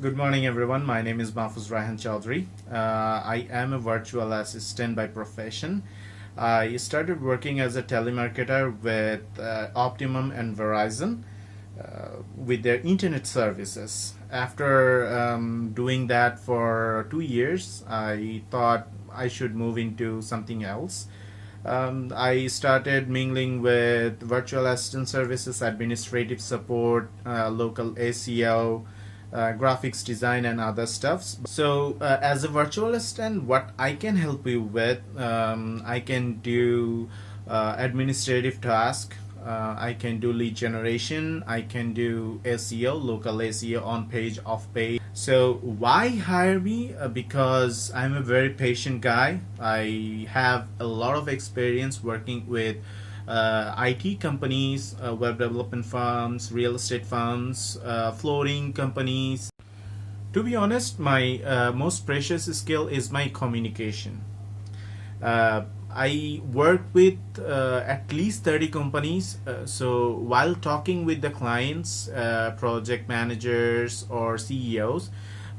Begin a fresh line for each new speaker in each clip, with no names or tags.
Good morning, everyone. My name is Mahfuz Raihan Chaudhry. I am a virtual assistant by profession. I started working as a telemarketer with Optimum and Verizon with their internet services. After doing that for 2 years, I thought I should move into something else. I started mingling with virtual assistant services, administrative support, local SEO, graphics design, and other stuffs. So, as a virtual assistant, what I can help you with, I can do administrative tasks. I can do lead generation. I can do SEO, local SEO, on page, off page. So why hire me? Because I'm a very patient guy. I have a lot of experience working with IT companies, web development firms, real estate firms, flooring companies. To be honest, my most precious skill is my communication. Uh, I work with at least 30 companies. So while talking with the clients, project managers, or CEOs,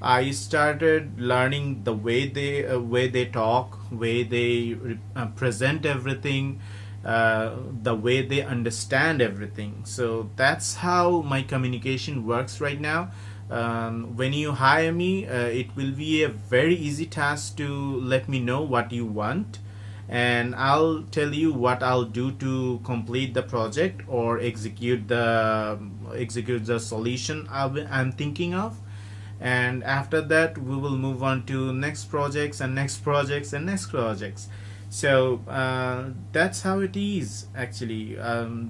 I started learning the way they talk, way they present everything, the way they understand everything. So that's how my communication works right now. When you hire me, it will be a very easy task to let me know what you want, and I'll tell you what I'll do to complete the project or execute the solution I'm thinking of. And after that, we will move on to next projects and next projects and next projects. So that's how it is actually.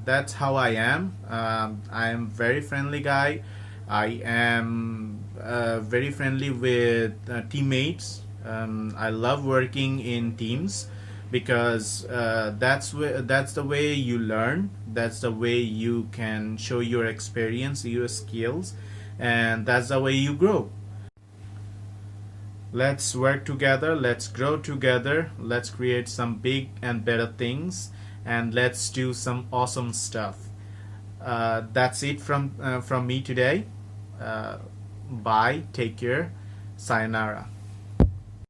That's how I am. I am very friendly guy. I am very friendly with teammates. I love working in teams because that's the way you learn. That's the way you can show your experience, your skills, and that's the way you grow. Let's work together, let's grow together, let's create some big and better things, and let's do some awesome stuff. That's it from me today. Bye, take care, sayonara.